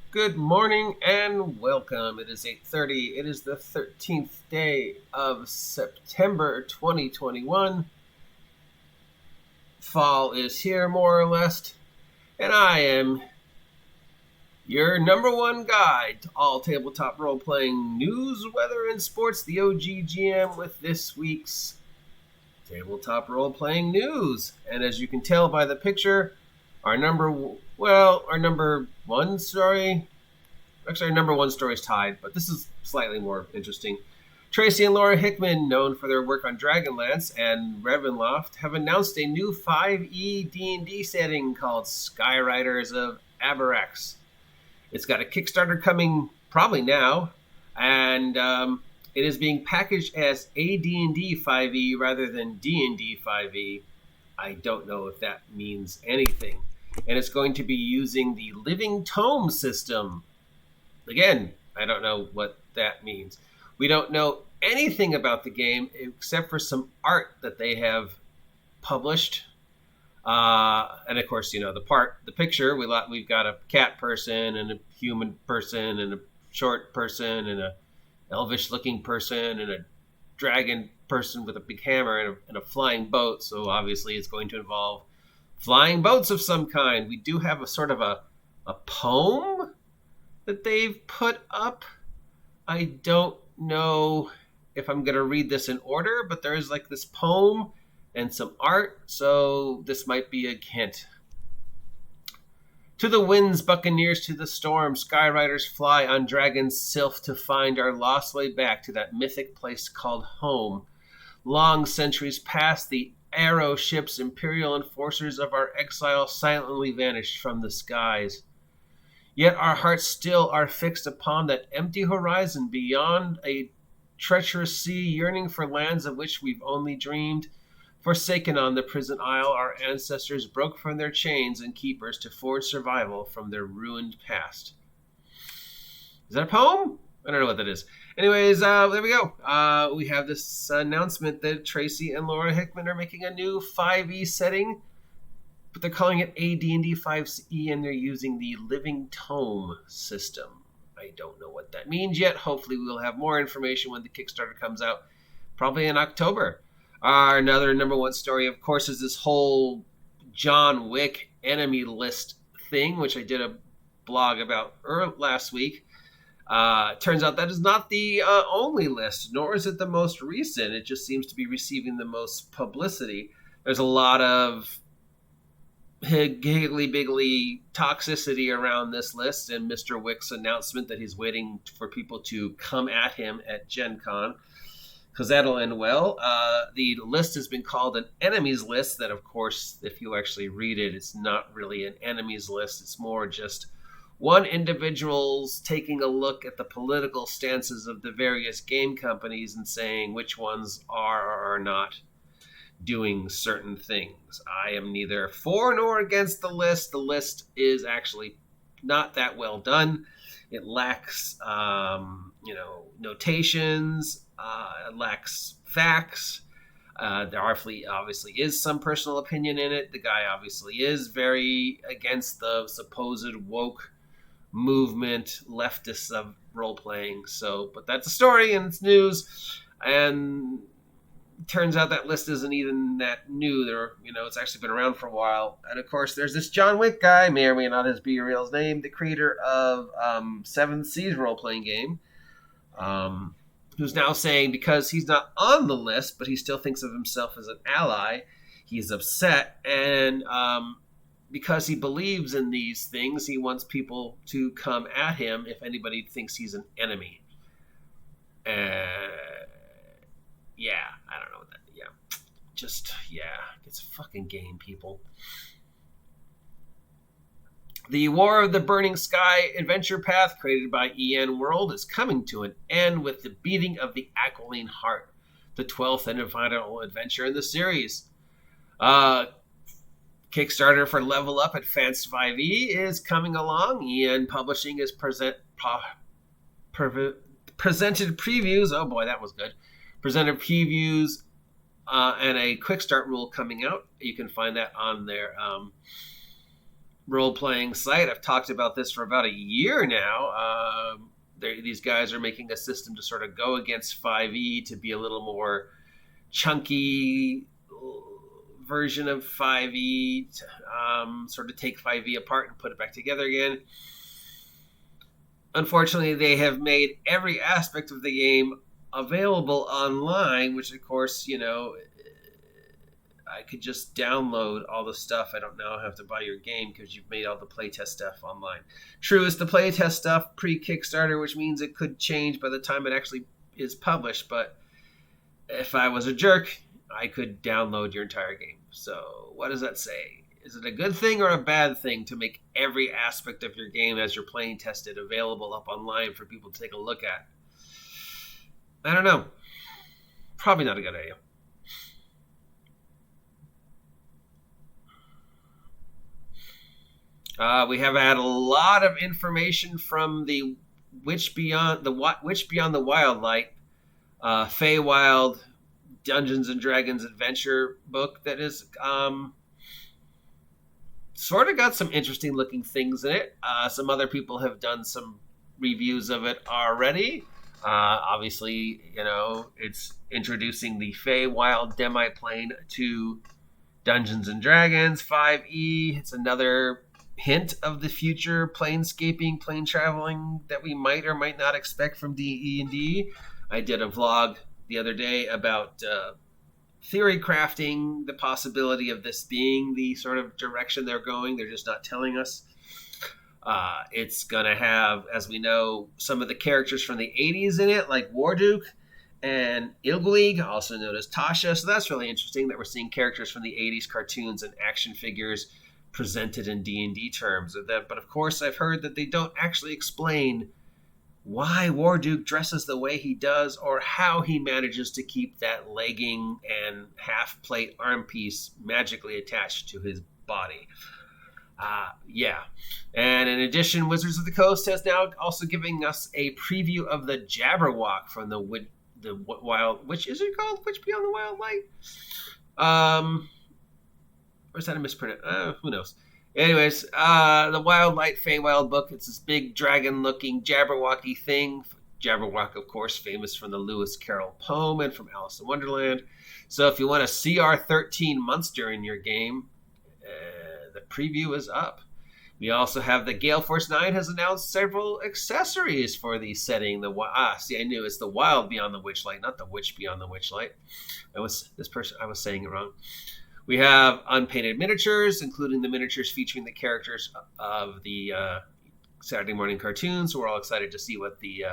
Good morning and welcome. It is 8:30. It is the 13th day of September 2021. Fall is here, more or less, and I am your number one guide to all tabletop role-playing news, weather, and sports, the OGGM, with this week's tabletop role-playing news. And as you can tell by the picture, our number one story. Actually, our number one story is tied, but this is slightly more interesting. Tracy and Laura Hickman, known for their work on Dragonlance and Ravenloft, have announced a new 5e D&D setting called Skyraiders of Abarax. It's got a Kickstarter coming probably now, and it is being packaged as AD&D 5e rather than D&D 5e. I don't know if that means anything. And it's going to be using the Living Tome system. Again, I don't know what that means. We don't know anything about the game except for some art that they have published. And of course, the picture, we've got a cat person and a human person and a short person and a elvish looking person and a dragon person with a big hammer and a flying boat. So obviously it's going to involve flying boats of some kind. We do have a sort of a poem that they've put up. I don't know if I'm going to read this in order, but there is like this poem and some art, so this might be a hint. To the winds, buccaneers, to the storm, Skyriders fly on dragon's sylph to find our lost way back to that mythic place called home. Long centuries past, the arrow ships, imperial enforcers of our exile, silently vanished from the skies. Yet our hearts still are fixed upon that empty horizon beyond a treacherous sea, yearning for lands of which we've only dreamed. Forsaken on the prison isle, our ancestors broke from their chains and keepers to forge survival from their ruined past. Is that a poem? I don't know what that is. Anyways, there we go. We have this announcement that Tracy and Laura Hickman are making a new 5e setting, but they're calling it AD&D 5e, and they're using the Living Tome system. I don't know what that means yet. Hopefully we'll have more information when the Kickstarter comes out, probably in October. Another number one story, of course, is this whole John Wick enemy list thing, which I did a blog about last week. Turns out that is not the only list, nor is it the most recent. It just seems to be receiving the most publicity. There's a lot of higgly-biggly toxicity around this list, and Mr. Wick's announcement that he's waiting for people to come at him at Gen Con, because that'll end well. The list has been called an enemies list. That, of course, if you actually read it, it's not really an enemies list. It's more just one individual's taking a look at the political stances of the various game companies and saying which ones are or are not doing certain things. I am neither for nor against the list. The list is actually not that well done. It lacks, notations. It lacks facts. There obviously is some personal opinion in it. The guy obviously is very against the supposed woke movement, leftists of role-playing. So, but that's a story and it's news. And turns out that list isn't even that new. It's actually been around for a while. And of course, there's this John Wick guy, may or may not be a real name, the creator of Seven Seas role-playing game, who's now saying because he's not on the list, but he still thinks of himself as an ally, he's upset. And because he believes in these things, he wants people to come at him if anybody thinks he's an enemy. Yeah, I don't know what that. It's a fucking game, people. The War of the Burning Sky adventure path created by EN World is coming to an end with the Beating of the Aquiline Heart, the 12th and final adventure in the series. Kickstarter for Level Up Advanced 5e is coming along. EN Publishing has presented previews. Oh boy, that was good. Presented previews and a quick start rule coming out. You can find that on their role-playing site. I've talked about this for about a year now. These guys are making a system to sort of go against 5e, to be a little more chunky version of 5e, sort of take 5e apart and put it back together again. Unfortunately, they have made every aspect of the game available online, which of course, I could just download all the stuff. I don't now have to buy your game because you've made all the playtest stuff online. True, it's the playtest stuff pre-Kickstarter, which means it could change by the time it actually is published. But if I was a jerk, I could download your entire game. So what does that say? Is it a good thing or a bad thing to make every aspect of your game as you're playing tested available up online for people to take a look at? I don't know. Probably not a good idea. We have had a lot of information from the Witch Beyond the Wildlight, Feywild Dungeons and Dragons adventure book that is sort of got some interesting looking things in it. Some other people have done some reviews of it already. Obviously, it's introducing the Feywild demi-plane to Dungeons and Dragons 5e. It's another hint of the future planescaping, plane traveling that we might or might not expect from D&D. I did a vlog the other day about theory crafting, the possibility of this being the sort of direction they're going. They're just not telling us. It's going to have, as we know, some of the characters from the 80s in it, like Warduke and Ilgleeg, also known as Tasha. So that's really interesting that we're seeing characters from the 80s cartoons and action figures presented in D&D terms. But of course, I've heard that they don't actually explain why Warduke dresses the way he does or how he manages to keep that legging and half-plate arm piece magically attached to his body. Yeah. And in addition, Wizards of the Coast has now also giving us a preview of the Jabberwock from the Wild... Which is it called? Witch Beyond the Wild Light? Or is that a misprint? Who knows? Anyways, the Wildlight Feywild book. It's this big dragon-looking Jabberwocky thing. Jabberwock, of course, famous from the Lewis Carroll poem and from Alice in Wonderland. So if you want a CR13 monster in your game, the preview is up. We also have the Gale Force 9 has announced several accessories for the setting. I knew it's the Wild Beyond the Witchlight, not the Witch Beyond the Witchlight. I was saying it wrong. We have unpainted miniatures, including the miniatures featuring the characters of the Saturday morning cartoons. So we're all excited to see what the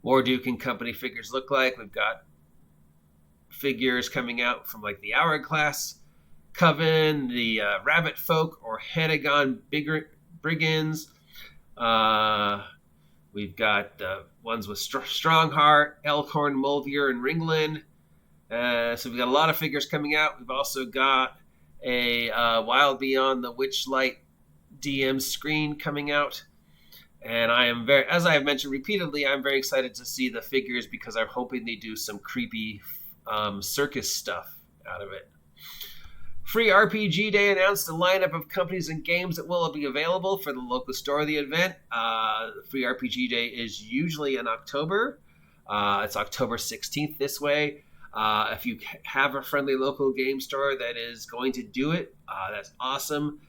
Warduke and company figures look like. We've got figures coming out from like the Hourglass Coven, the Rabbit Folk or Hedagon Brigands. We've got the ones with Strongheart, Elkhorn, Mulvier, and Ringland. So we've got a lot of figures coming out. We've also got a Wild Beyond the Witchlight DM screen coming out. And I am as I have mentioned repeatedly, I'm very excited to see the figures because I'm hoping they do some creepy circus stuff out of it. Free RPG Day announced a lineup of companies and games that will be available for the local store of the event. Free RPG Day is usually in October. It's October 16th this way. If you have a friendly local game store that is going to do it, that's awesome.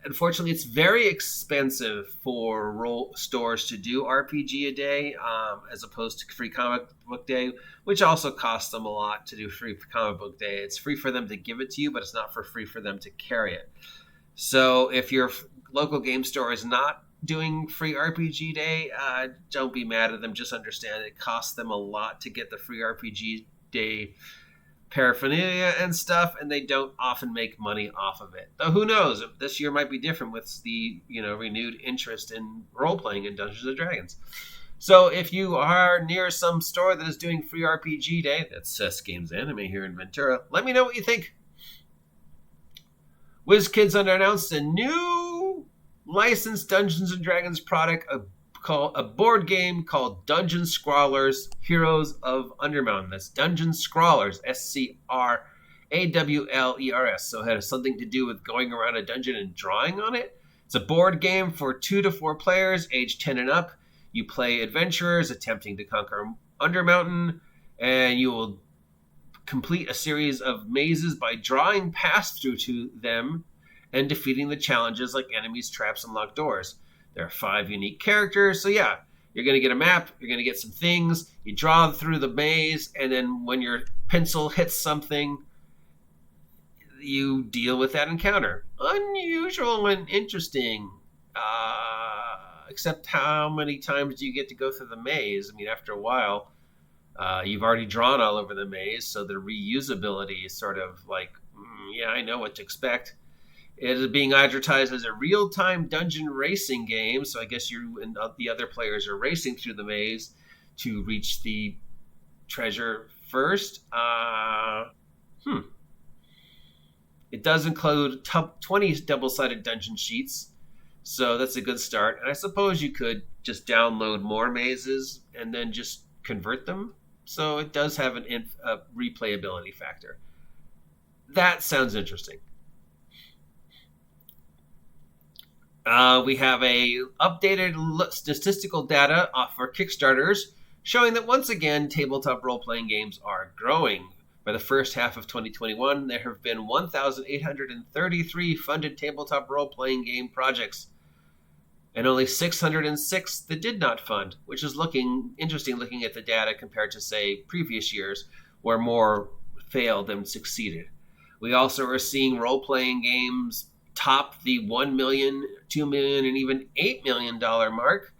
Unfortunately, it's very expensive for stores to do RPG a day as opposed to Free Comic Book Day, which also costs them a lot to do Free Comic Book Day. It's free for them to give it to you, but it's not free for them to carry it. So if your local game store is not doing Free RPG Day, don't be mad at them. Just understand it costs them a lot to get the Free RPG Day paraphernalia and stuff, and they don't often make money off of it. Though who knows? This year might be different with the renewed interest in role-playing in Dungeons & Dragons. So if you are near some store that is doing Free RPG Day, that's Games Anime here in Ventura, let me know what you think. WizKids announced a new licensed Dungeons & Dragons product, a board game called Dungeon Scrawlers Heroes of Undermountain. That's Dungeon Scrawlers, Awlers. So it has something to do with going around a dungeon and drawing on it. It's a board game for 2 to 4 players, age 10 and up. You play adventurers attempting to conquer Undermountain, and you will complete a series of mazes by drawing paths through to them and defeating the challenges like enemies, traps, and locked doors. There are 5 unique characters, so yeah, you're going to get a map, you're going to get some things, you draw through the maze, and then when your pencil hits something, you deal with that encounter. Unusual and interesting, except how many times do you get to go through the maze? I mean, after a while, you've already drawn all over the maze, so the reusability is sort of like, yeah, I know what to expect. It is being advertised as a real-time dungeon racing game, so I guess you and the other players are racing through the maze to reach the treasure first. It does include 20 double-sided dungeon sheets, so that's a good start. And I suppose you could just download more mazes and then just convert them. So it does have a replayability factor. That sounds interesting. We have a updated statistical data for Kickstarters showing that once again, tabletop role-playing games are growing. By the first half of 2021, there have been 1,833 funded tabletop role-playing game projects, and only 606 that did not fund, which is interesting looking at the data compared to, say, previous years, where more failed than succeeded. We also are seeing role-playing games top the $1 million, $2 million, and even $8 million mark,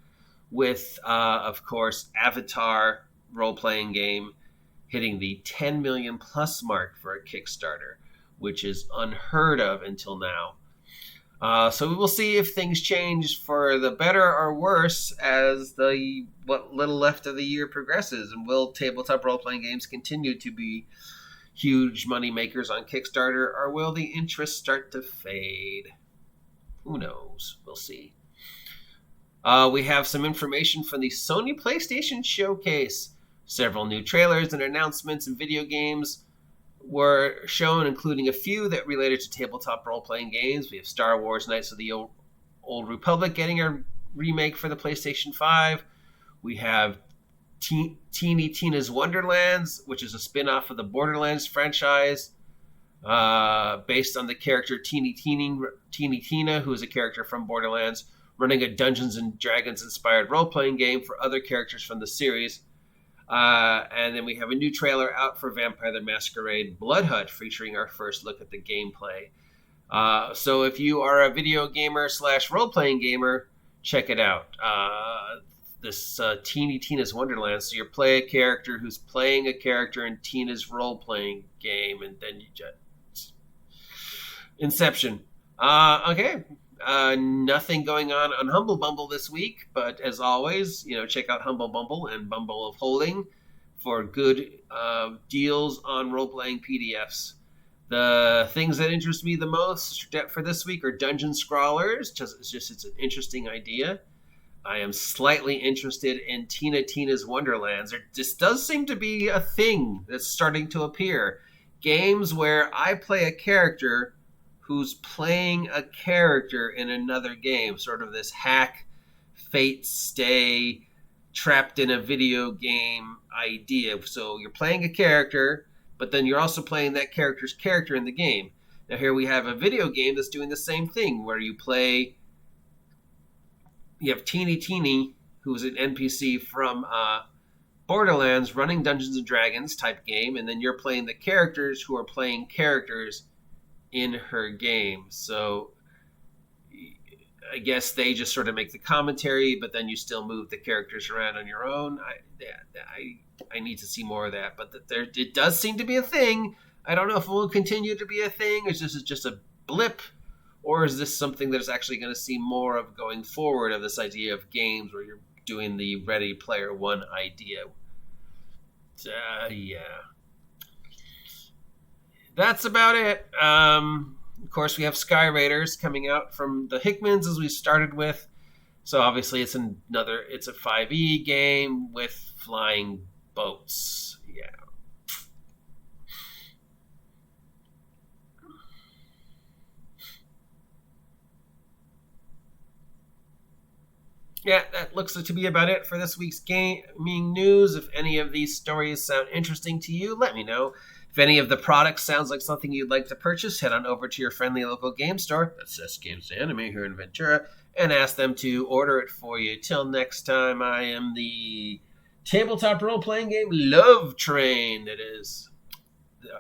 with, of course, Avatar role-playing game hitting the 10 million plus mark for a Kickstarter, which is unheard of until now. So we will see if things change for the better or worse as what little left of the year progresses. And will tabletop role-playing games continue to be huge money makers on Kickstarter, or will the interest start to fade? Who knows? We'll see. We have some information from the Sony PlayStation Showcase. Several new trailers and announcements and video games were shown, including a few that related to tabletop role-playing games. We have Star Wars Knights of the Old Republic getting a remake for the PlayStation 5. We have Teeny Tina's Wonderlands, which is a spin-off of the Borderlands franchise, based on the character Teeny Tina, who is a character from Borderlands, running a Dungeons & Dragons-inspired role-playing game for other characters from the series. And then we have a new trailer out for Vampire the Masquerade Blood Hunt, featuring our first look at the gameplay. So if you are a video gamer / role-playing gamer, check it out. This Teeny Tina's Wonderland. So you play a character who's playing a character in Tina's role-playing game, and then you just... Inception. Okay. Nothing going on Humble Bumble this week, but as always, check out Humble Bumble and Bumble of Holding for good deals on role-playing PDFs. The things that interest me the most for this week are Dungeon Scrawlers. It's an interesting idea. I am slightly interested in Tina's Wonderlands. This does seem to be a thing that's starting to appear. Games where I play a character who's playing a character in another game, sort of this hack, fate stay, trapped in a video game idea. So you're playing a character, but then you're also playing that character's character in the game. Now here we have a video game that's doing the same thing, where you have Teeny, who's an NPC from Borderlands, running Dungeons & Dragons type game, and then you're playing the characters who are playing characters in her game. So I guess they just sort of make the commentary, but then you still move the characters around on your own. I need to see more of that, but it does seem to be a thing. I don't know if it will continue to be a thing, or is this just a blip, or is this something that is actually going to see more of going forward, of this idea of games where you're doing the Ready Player One idea. Yeah. That's about it. Of course, we have Skyraiders coming out from the Hickmans, as we started with. So obviously it's a 5e game with flying boats. Yeah. Yeah, that looks to be about it for this week's gaming news. If any of these stories sound interesting to you, let me know. If any of the products sounds like something you'd like to purchase, head on over to your friendly local game store, that's S Games Anime here in Ventura, and ask them to order it for you. Till next time, I am the tabletop role-playing game Love Train. That is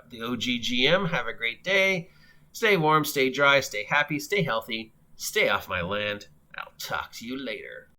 the OGGM. Have a great day. Stay warm, stay dry, stay happy, stay healthy. Stay off my land. I'll talk to you later.